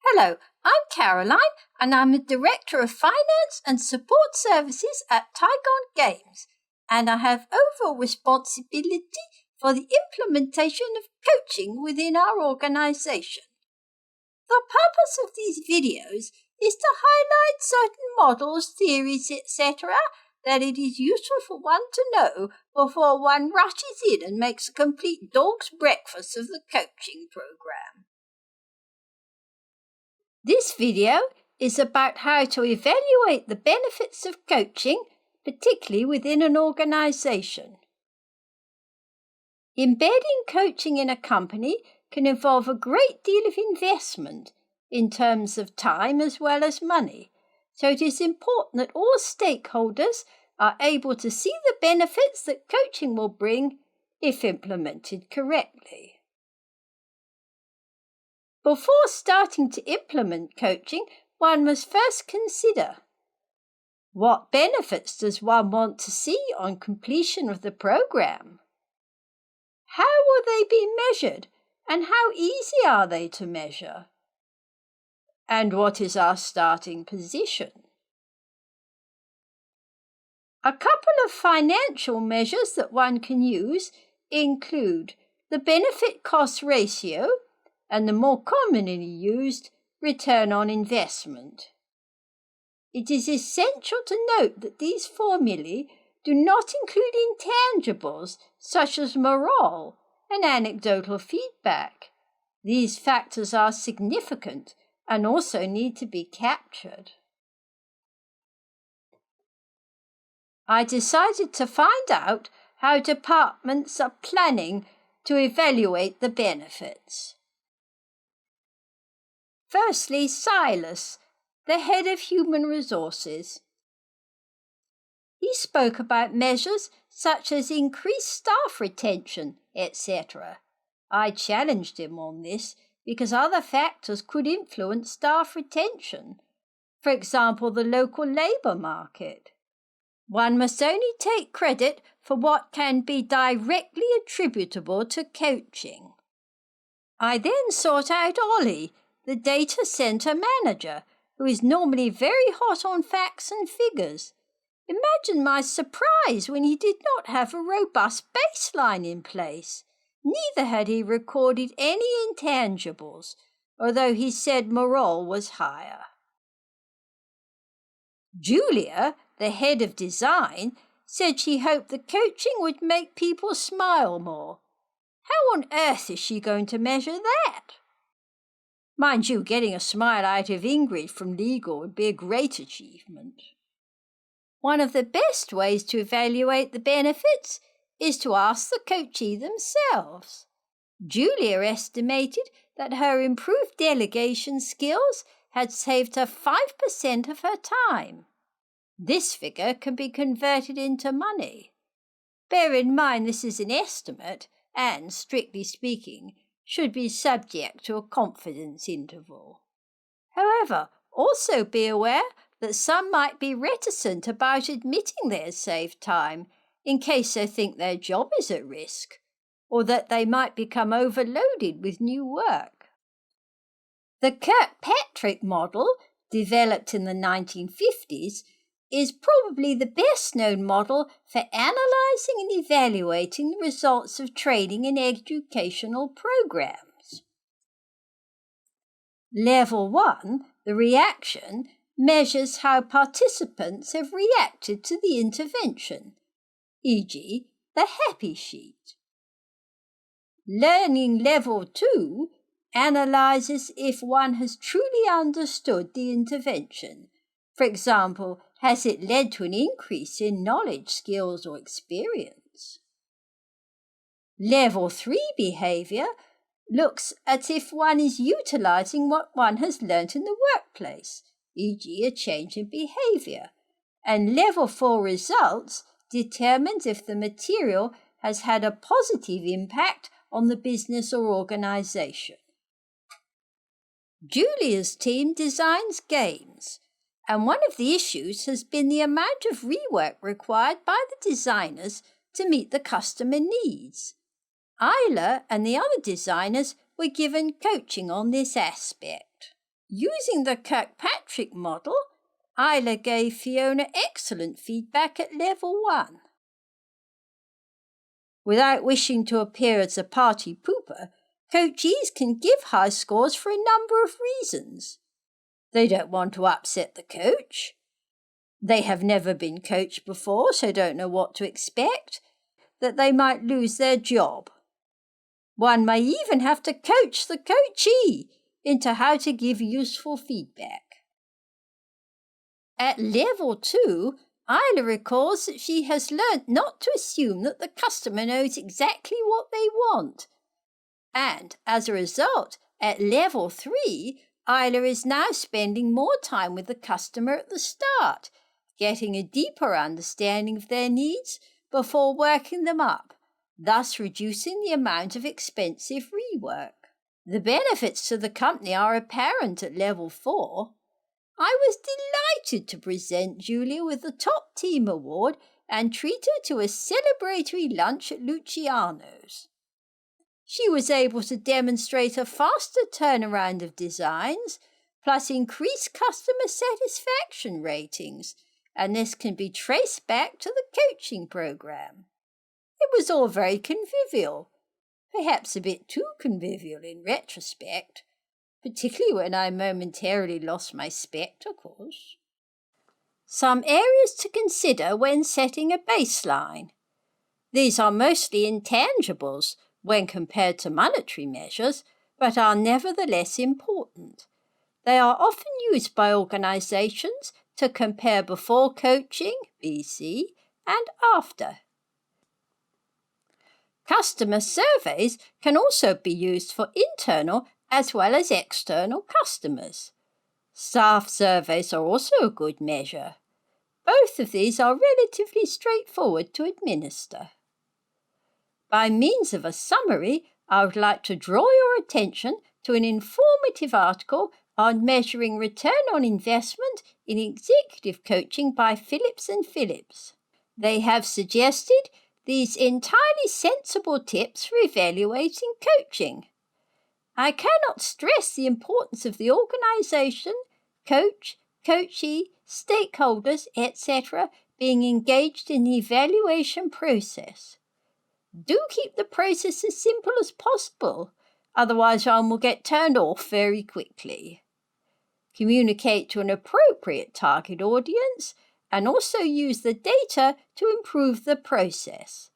Hello, I'm Caroline, and I'm the Director of Finance and Support Services at Tigon Games, and I have overall responsibility for the implementation of coaching within our organisation. The purpose of these videos is to highlight certain models, theories, etc. that it is useful for one to know before one rushes in and makes a complete dog's breakfast of the coaching programme. This video is about how to evaluate the benefits of coaching, particularly within an organisation. Embedding coaching in a company can involve a great deal of investment in terms of time as well as money, so it is important that all stakeholders are able to see the benefits that coaching will bring if implemented correctly. Before starting to implement coaching, one must first consider what benefits does one want to see on completion of the program? How will they be measured, and how easy are they to measure? And what is our starting position? A couple of financial measures that one can use include the benefit-cost ratio and the more commonly used return on investment. It is essential to note that these formulae do not include intangibles such as morale and anecdotal feedback. These factors are significant and also need to be captured. I decided to find out how departments are planning to evaluate the benefits. Firstly, Silas, the head of human resources. He spoke about measures such as increased staff retention, etc. I challenged him on this because other factors could influence staff retention. For example, the local labour market. One must only take credit for what can be directly attributable to coaching. I then sought out Ollie, the data centre manager, who is normally very hot on facts and figures. Imagine my surprise when he did not have a robust baseline in place. Neither had he recorded any intangibles, although he said morale was higher. Julia, the head of design, said she hoped the coaching would make people smile more. How on earth is she going to measure that? Mind you, getting a smile out of Ingrid from legal would be a great achievement. One of the best ways to evaluate the benefits is to ask the coachee themselves. Julia estimated that her improved delegation skills had saved her 5% of her time. This figure can be converted into money. Bear in mind this is an estimate and, strictly speaking, should be subject to a confidence interval. However, also be aware that some might be reticent about admitting they have saved time in case they think their job is at risk, or that they might become overloaded with new work. The Kirkpatrick model, developed in the 1950s, is probably the best-known model for analysing and evaluating the results of training in educational programmes. Level 1, the reaction, measures how participants have reacted to the intervention, e.g., the happy sheet. Learning Level 2 analyses if one has truly understood the intervention. For example, has it led to an increase in knowledge, skills, or experience? Level 3 behaviour looks at if one is utilising what one has learnt in the workplace, e.g. a change in behaviour. And Level 4 results determines if the material has had a positive impact on the business or organisation. Julia's team designs games, and one of the issues has been the amount of rework required by the designers to meet the customer needs. Isla and the other designers were given coaching on this aspect. Using the Kirkpatrick model, Isla gave Fiona excellent feedback at level 1. Without wishing to appear as a party pooper, coachees can give high scores for a number of reasons. They don't want to upset the coach. They have never been coached before, so don't know what to expect, that they might lose their job. One may even have to coach the coachee into how to give useful feedback. At level 2, Isla recalls that she has learnt not to assume that the customer knows exactly what they want. And as a result, at level 3, Isla is now spending more time with the customer at the start, getting a deeper understanding of their needs before working them up, thus reducing the amount of expensive rework. The benefits to the company are apparent at level 4. I was delighted to present Julia with the Top Team Award and treat her to a celebratory lunch at Luciano's. She was able to demonstrate a faster turnaround of designs, plus increased customer satisfaction ratings, and this can be traced back to the coaching program. It was all very convivial, perhaps a bit too convivial in retrospect, particularly when I momentarily lost my spectacles. Some areas to consider when setting a baseline. These are mostly intangibles when compared to monetary measures, but are nevertheless important. They are often used by organizations to compare before coaching, BC, and after. Customer surveys can also be used for internal as well as external customers. Staff surveys are also a good measure. Both of these are relatively straightforward to administer. By means of a summary, I would like to draw your attention to an informative article on measuring return on investment in executive coaching by Phillips and Phillips. They have suggested these entirely sensible tips for evaluating coaching. I cannot stress the importance of the organization, coach, coachee, stakeholders, etc. being engaged in the evaluation process. Do keep the process as simple as possible, otherwise one will get turned off very quickly. Communicate to an appropriate target audience and also use the data to improve the process.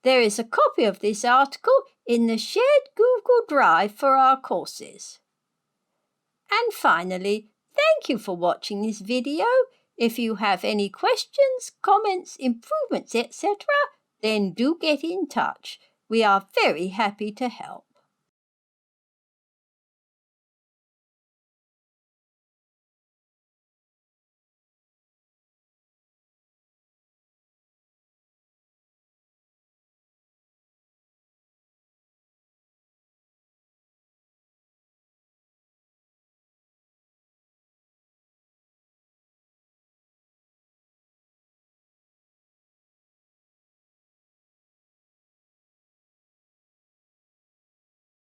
There is a copy of this article in the shared Google Drive for our courses. And finally, thank you for watching this video. If you have any questions, comments, improvements, etc., then do get in touch. We are very happy to help.